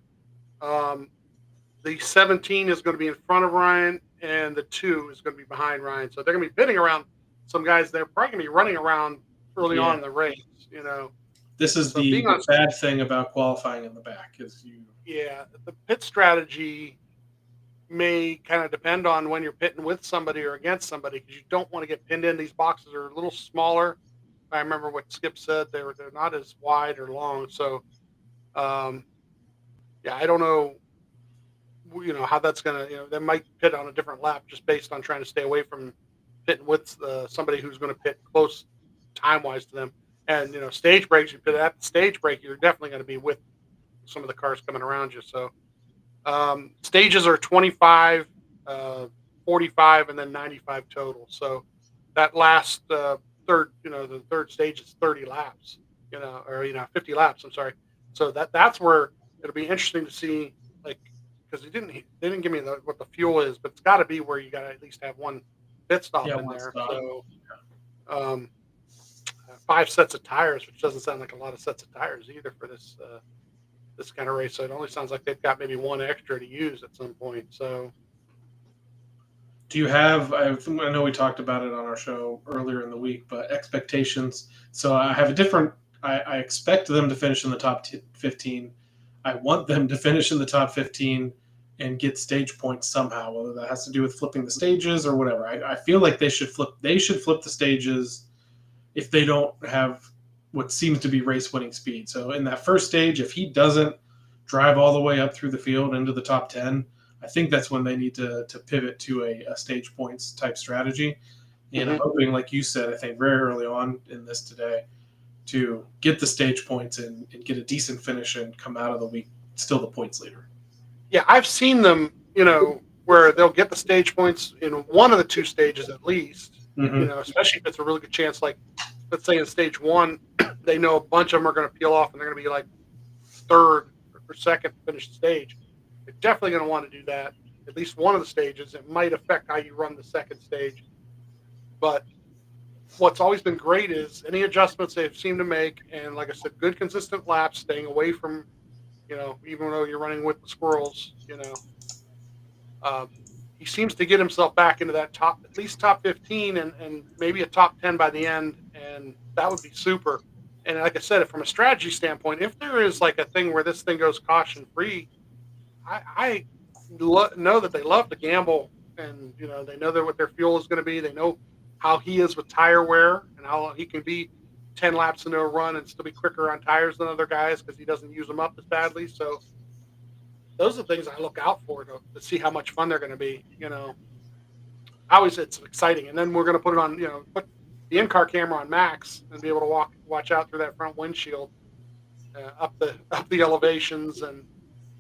The 17 is going to be in front of Ryan, and the 2 is going to be behind Ryan. So they're going to be pitting around some guys. They're probably going to be running around early on in the race. This is the bad thing about qualifying in the back is you. Yeah, the pit strategy may kind of depend on when you're pitting with somebody or against somebody, because you don't want to get pinned in. These boxes are a little smaller. I remember what Skip said; they're not as wide or long. So, I don't know. How that's gonna. They might pit on a different lap just based on trying to stay away from pitting with somebody who's going to pit close time wise to them. And stage breaks. You pit at the stage break, you're definitely going to be with some of the cars coming around you. So. Stages are 25, 45, and then 95 total. So that last third, the third stage is 30 laps, or 50 laps. I'm sorry. So that's where it'll be interesting to see, because they didn't give me what the fuel is, but it's got to be where you got to at least have one pit stop in there. Stop. So 5 sets of tires, which doesn't sound like a lot of sets of tires either for this kind of race. So it only sounds like they've got maybe one extra to use at some point. So do you have, I know we talked about it on our show earlier in the week, but expectations. So I have I expect them to finish in the top 15. I want them to finish in the top 15 and get stage points somehow, whether that has to do with flipping the stages or whatever. I feel like they should flip the stages if they don't have what seems to be race winning speed. So in that first stage, if he doesn't drive all the way up through the field into the top 10, I think that's when they need to pivot to a stage points type strategy. And I'm hoping, like you said, I think very early on in this today, to get the stage points and get a decent finish and come out of the week still the points leader. Yeah, I've seen them, where they'll get the stage points in one of the 2 stages at least, especially if it's a really good chance. Like, let's say in stage 1, they know a bunch of them are going to peel off and they're going to be like third or second to finish the stage. You're definitely going to want to do that. At least one of the stages. It might affect how you run the second stage. But what's always been great is any adjustments they've seemed to make. And like I said, good consistent laps, staying away from, even though you're running with the squirrels, he seems to get himself back into that at least top 15 and maybe a top 10 by the end. And that would be super. And like I said, from a strategy standpoint, if there is like a thing where this thing goes caution free, I know that they love to gamble, and they know what their fuel is going to be. They know how he is with tire wear and how he can be 10 laps into a run and still be quicker on tires than other guys because he doesn't use them up as badly. So those are the things I look out for to see how much fun they're going to be. It's exciting. And then we're going to put it on, put the in-car camera on Max and be able to watch out through that front windshield up the elevations and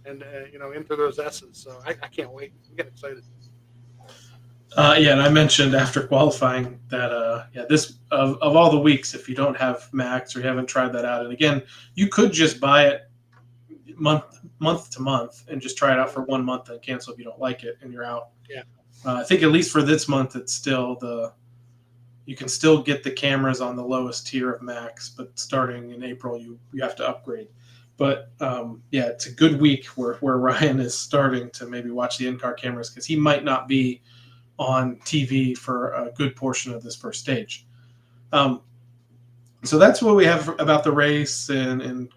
into those S's. So I can't wait. I'm getting excited. And I mentioned after qualifying that this of all the weeks, if you don't have Max or you haven't tried that out, and again, you could just buy it month to month and just try it out for 1 month and cancel if you don't like it and you're out. Yeah. I think at least for this month, it's still you can still get the cameras on the lowest tier of Max, but starting in April, you have to upgrade. But it's a good week where Ryan is starting to maybe watch the in-car cameras because he might not be on TV for a good portion of this first stage. So that's what we have about the race and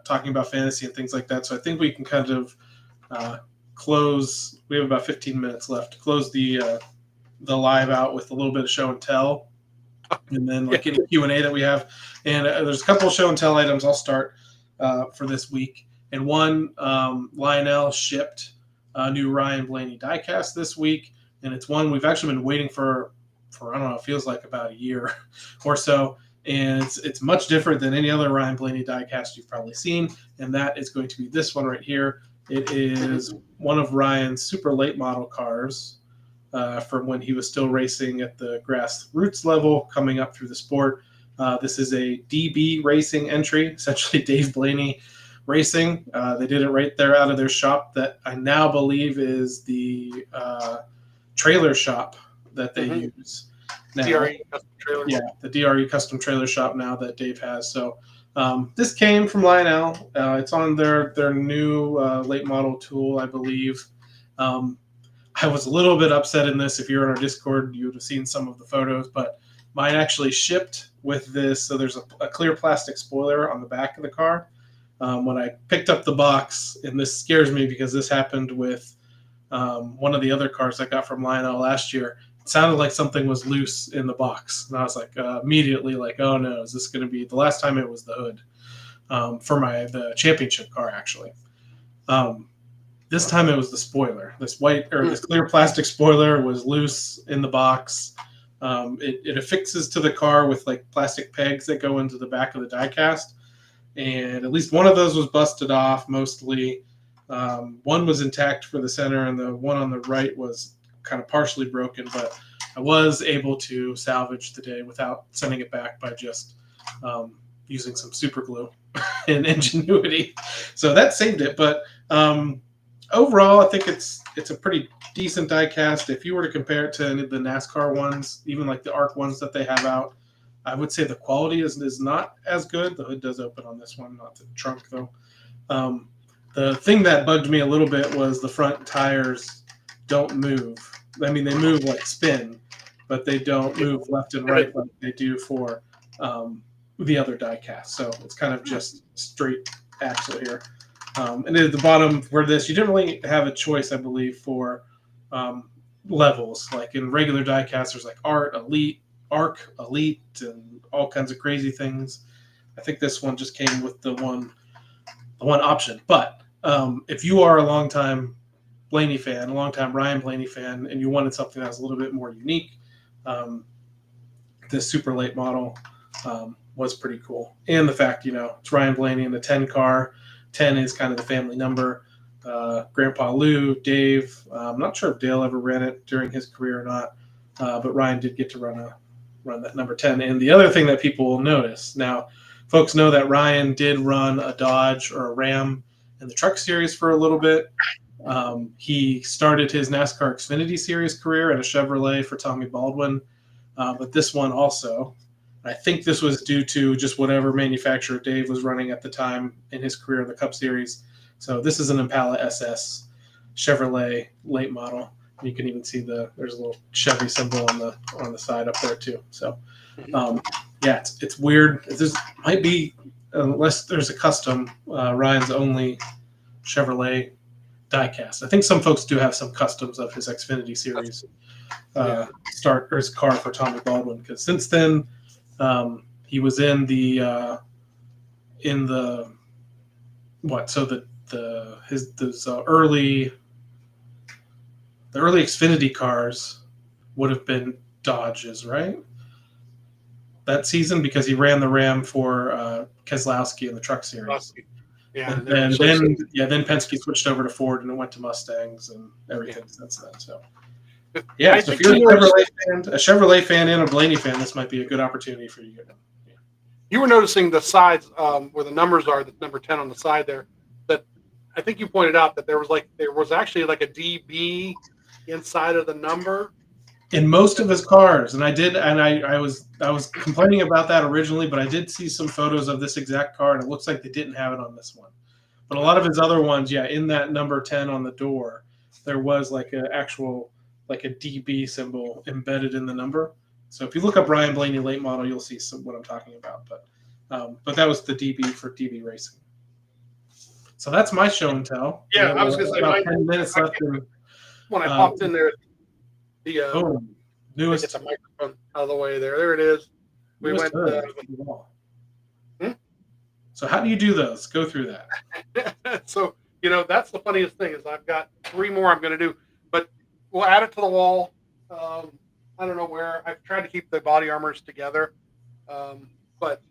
talking about fantasy and things like that. So I think we can kind of close. We have about 15 minutes left to close the live out with a little bit of show and tell, and then any Q&A that we have. And there's a couple of show and tell items I'll start for this week. And one, Lionel shipped a new Ryan Blaney diecast this week, and it's one we've actually been waiting for I don't know, it feels like about a year or so. And it's much different than any other Ryan Blaney diecast you've probably seen, and that is going to be this one right here. It is one of Ryan's super late model cars from when he was still racing at the grassroots level, coming up through the sport. This is a DB Racing entry, essentially Dave Blaney Racing. They did it right there out of their shop that I now believe is the trailer shop that they use. Now, DRE custom trailer. yeah, the DRE custom trailer shop now that Dave has. So this came from Lionel. It's on their new late model tool, I believe. I was a little bit upset in this. If you're on our Discord, you would have seen some of the photos, but mine actually shipped with this. So there's a clear plastic spoiler on the back of the car. When I picked up the box, and this scares me because this happened with one of the other cars I got from Lionel last year. It sounded like something was loose in the box. And I was like, immediately like, oh no, is this going to be the last time? It was the hood for the championship car, actually. This time it was the spoiler. This clear plastic spoiler was loose in the box. It affixes to the car with like plastic pegs that go into the back of the diecast. And at least one of those was busted off mostly. One was intact for the center, and the one on the right was kind of partially broken, but I was able to salvage the day without sending it back by just using some super glue and ingenuity. So that saved it. But overall, I think it's a pretty decent diecast. If you were to compare it to any of the NASCAR ones, even like the ARC ones that they have out, I would say the quality is not as good. The hood does open on this one, not the trunk though. The thing that bugged me a little bit was the front tires don't move. I mean, they move like spin, but they don't move left and right like they do for the other diecast. So it's kind of just straight axle here. And at the bottom for this, you didn't really have a choice, I believe, for levels. Like in regular diecast, there's like Art, Elite, Arc, Elite, and all kinds of crazy things. I think this one just came with the one option. But if you are a longtime Blaney fan, a longtime Ryan Blaney fan, and you wanted something that was a little bit more unique, this super late model was pretty cool. And the fact, it's Ryan Blaney in the 10 car. 10 is kind of the family number. Grandpa Lou, Dave, I'm not sure if Dale ever ran it during his career or not, but Ryan did get to run that number 10. And the other thing that people will notice, now folks know that Ryan did run a Dodge or a Ram in the Truck Series for a little bit. He started his NASCAR Xfinity Series career in a Chevrolet for Tommy Baldwin, but this one also, I think this was due to just whatever manufacturer Dave was running at the time in his career in the Cup Series. So this is an Impala SS Chevrolet late model. You can even see there's a little Chevy symbol on the side up there too. So yeah, it's weird. This might be, unless there's a custom, Ryan's only Chevrolet diecast. I think some folks do have some customs of his Xfinity Series start or his car for Tommy Baldwin, because since then he was in the early Xfinity cars would have been Dodges, right? That season, because he ran the Ram for Keselowski in the Truck Series. Yeah, and then Penske switched over to Ford, and it went to Mustangs and everything since then. So, yeah, so if you're a Chevrolet fan and a Blaney fan, this might be a good opportunity for you. You were noticing the sides where the numbers are, the number 10 on the side there. That I think you pointed out that there was actually like a DB inside of the number in most of his cars, and I was complaining about that originally, but I did see some photos of this exact car, and it looks like they didn't have it on this one. But a lot of his other ones, in that number 10 on the door, there was like an actual like a DB symbol embedded in the number. So if you look up Ryan Blaney late model, you'll see what I'm talking about. But that was the DB for DB Racing. So that's my show and tell. Yeah, I was going to say about 10 minutes left. When I popped in there, the newest. Get the microphone out of the way there. There it is. We went. So how do you do those? Go through that. So that's the funniest thing is I've got 3 more I'm going to do, but we'll add it to the wall. I don't know where. I've tried to keep the body armors together. but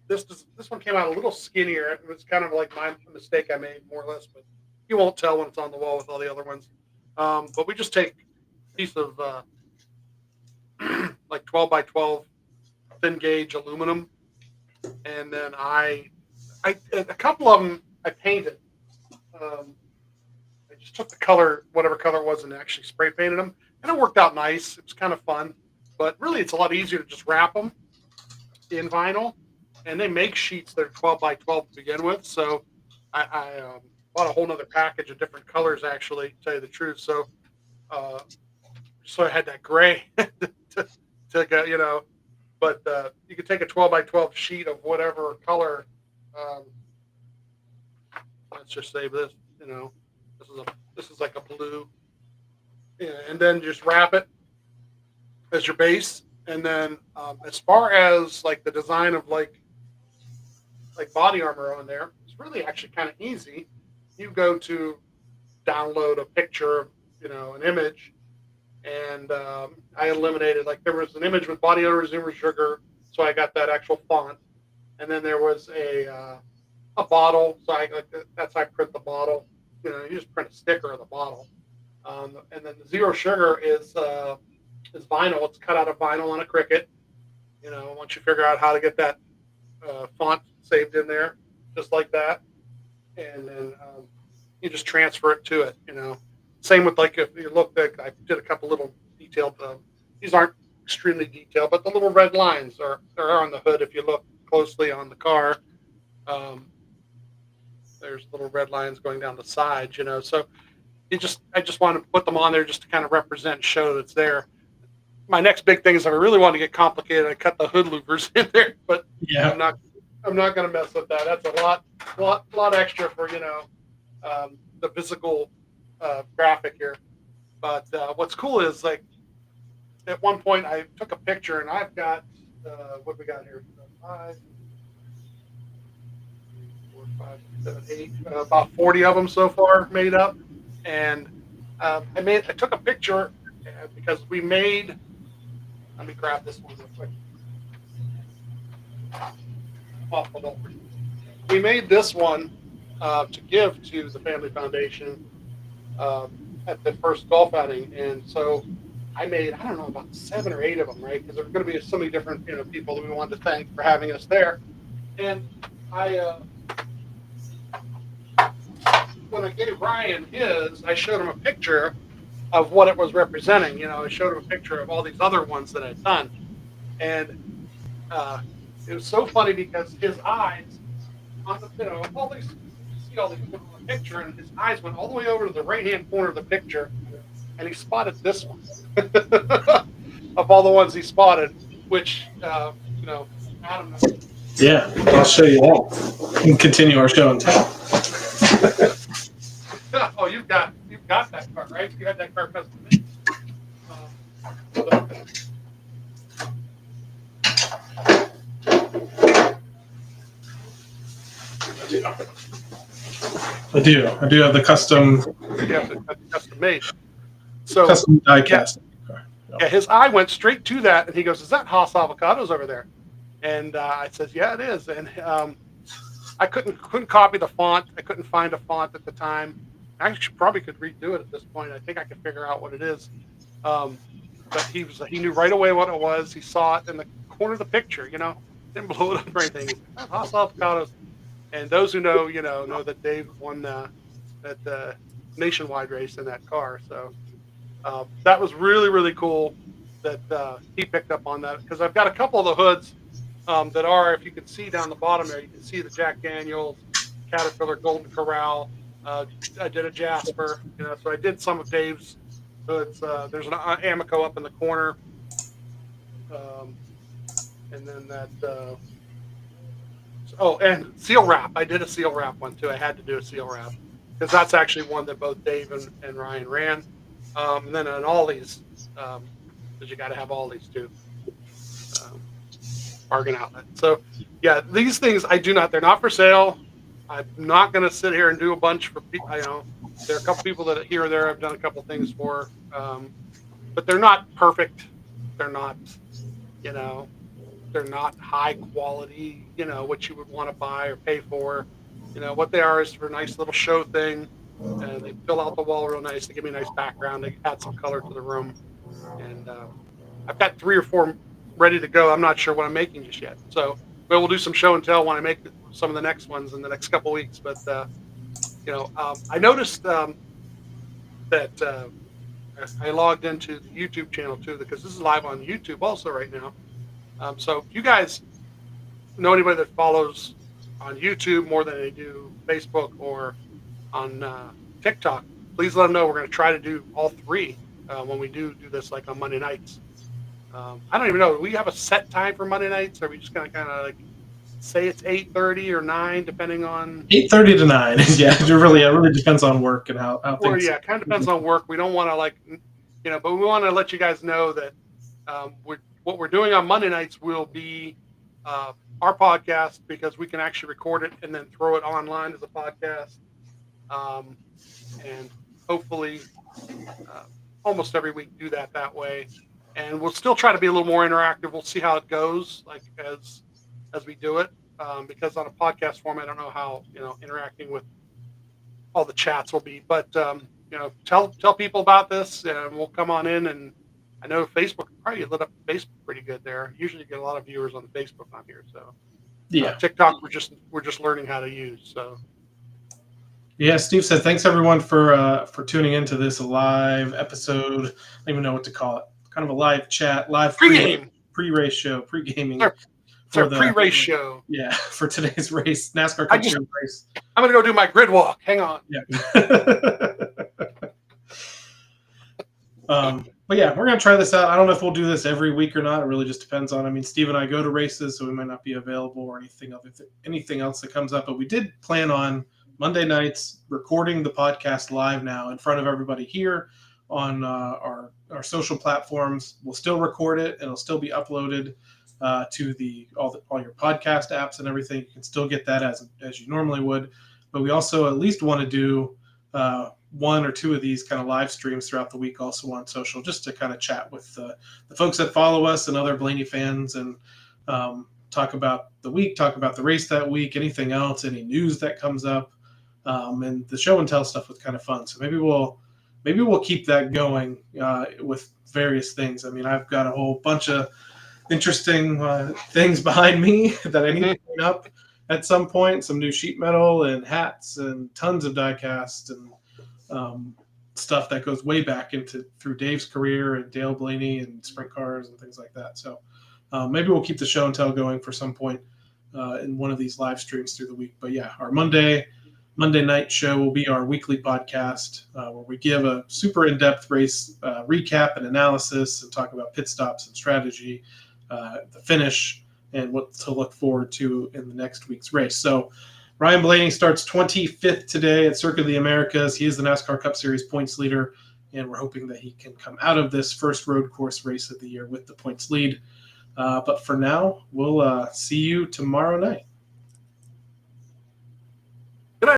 this one came out a little skinnier. It was kind of like my mistake I made, more or less, but you won't tell when it's on the wall with all the other ones. But we just take a piece of like 12 by 12 thin gauge aluminum, and then a couple of them I painted. I just took the color, whatever color it was, and actually spray painted them, and it worked out nice. It was kind of fun, but really it's a lot easier to just wrap them in vinyl, and they make sheets that are 12 by 12 to begin with. So I bought a whole nother package of different colors, actually, to tell you the truth. So I had that gray to go, but you could take a 12 by 12 sheet of whatever color. Let's just say this, this is like a blue, and then just wrap it as your base. And then as far as like the design of like body armor on there, it's really actually kind of easy. You go to download a picture, an image, and I eliminated, like, there was an image with body armor, zero sugar, so I got that actual font, and then there was a bottle, so that's how I print the bottle. You just print a sticker of the bottle, and then the zero sugar is vinyl. It's cut out of vinyl on a Cricut. Once you figure out how to get that font saved in there, just like that, and then you just transfer it to it. Same with, like, if you look, I did a couple little detailed. These aren't extremely detailed, but the little red lines are on the hood. If you look closely on the car, there's little red lines going down the sides. So I just wanted to put them on there just to kind of represent and show that it's there. My next big thing is, if I really want to get complicated, I cut the hood louvers in there, but yeah, I'm not going to mess with that. That's a lot extra for the physical graphic here. But what's cool is, like, at one point I took a picture, and I've got what we got here, 5, 4, 5, 7, 8, about 40 of them so far made up. And I took a picture because we made. Let me grab this one real quick. We made this one to give to the Family Foundation at the first golf outing, and so I made, I don't know, about 7 or 8 of them, right? Because there were going to be so many different people that we wanted to thank for having us there. And when I gave Ryan his, I showed him a picture of what it was representing. I showed him a picture of all these other ones that I'd done, and it was so funny because his eyes on the, all these, you see all these people in the picture, and his eyes went all the way over to the right-hand corner of the picture, and he spotted this one of all the ones he spotted, which I don't know. Yeah, I'll show you that. We can continue our show and tell. Oh, you've got that car, right? You had that car custom made. I do have the custom. Yeah, custom made. So custom die cast. Yeah, his eye went straight to that, and he goes, "Is that Haas Avocados over there?" And I says, "Yeah, it is." And I couldn't copy the font. I couldn't find a font at the time. I actually probably could redo it at this point. I think I could figure out what it is. But he knew right away what it was. He saw it in the corner of the picture. Didn't blow it up or anything. Haas Avocados. And those who know, know that Dave won that nationwide race in that car. So that was really, really cool that he picked up on that, because I've got a couple of the hoods that are, if you can see down the bottom there, you can see the Jack Daniels, Caterpillar, Golden Corral. I did a Jasper, so I did some of Dave's hoods. There's an Amico up in the corner. And then that, and seal wrap. I did a seal wrap one too. I had to do a seal wrap because that's actually one that both Dave and Ryan ran. And then an Ollie's, because you got to have Ollie's too. Bargain outlet. So yeah, these things they're not for sale. I'm not going to sit here and do a bunch for people. There are a couple people that here or there I've done a couple things for, but they're not perfect. They're not, they're they're not high quality, what you would want to buy or pay for. What they are is for a nice little show thing, and they fill out the wall real nice. They give me a nice background. They add some color to the room, and I've got 3 or 4 ready to go. I'm not sure what I'm making just yet, so but we'll do some show and tell when I make some of the next ones in the next couple of weeks. But I noticed that I logged into the YouTube channel too, because this is live on YouTube also right now. So if you guys know anybody that follows on YouTube more than they do Facebook or on TikTok, please let them know. We're going to try to do all 3 when we do this, like on Monday nights. I don't even know. Do we have a set time for Monday nights? Or are we just going to kind of like say it's 8:30 or 9, depending on 8:30 to 9? Yeah, it really depends on work and how Or things. yeah, it kind of depends on work. We don't want to but we want to let you guys know that what we're doing on Monday nights will be our podcast, because we can actually record it and then throw it online as a podcast. And hopefully almost every week do that way. And we'll still try to be a little more interactive. We'll see how it goes, like as we do it, because on a podcast format, I don't know how interacting with all the chats will be. But tell people about this, and we'll come on in. And I know Facebook probably lit up Facebook pretty good there. Usually get a lot of viewers on Facebook on here. So Yeah. TikTok we're just learning how to use. So Yeah, Steve said, thanks everyone for tuning into this live episode. I don't even know what to call it. Kind of a live chat, live pre-race show, pre-gaming. It's our pre-race show. Yeah, for today's race, NASCAR Cup Series race. I'm going to go do my grid walk. Hang on. Yeah. But yeah, we're going to try this out. I don't know if we'll do this every week or not. It really just depends on, Steve and I go to races, so we might not be available or anything else that comes up. But we did plan on Monday nights recording the podcast live now in front of everybody here on our social platforms. We'll still record it, and it'll still be uploaded to all your podcast apps and everything. You can still get that as you normally would. But we also at least want to do 1 or 2 of these kind of live streams throughout the week, also on social, just to kind of chat with the folks that follow us and other Blaney fans, and talk about the week, talk about the race that week, anything else, any news that comes up, and the show and tell stuff was kind of fun. So maybe we'll keep that going with various things. I've got a whole bunch of interesting things behind me that I need to clean up at some point. Some new sheet metal and hats and tons of die-cast and stuff that goes way back through Dave's career and Dale Blaney and sprint cars and things like that. So maybe we'll keep the show and tell going for some point in one of these live streams through the week. But yeah, our Monday night show will be our weekly podcast where we give a super in-depth race recap and analysis and talk about pit stops and strategy, the finish, and what to look forward to in the next week's race. So Ryan Blaney starts 25th today at Circuit of the Americas. He is the NASCAR Cup Series points leader, and we're hoping that he can come out of this first road course race of the year with the points lead. But for now, we'll see you tomorrow night.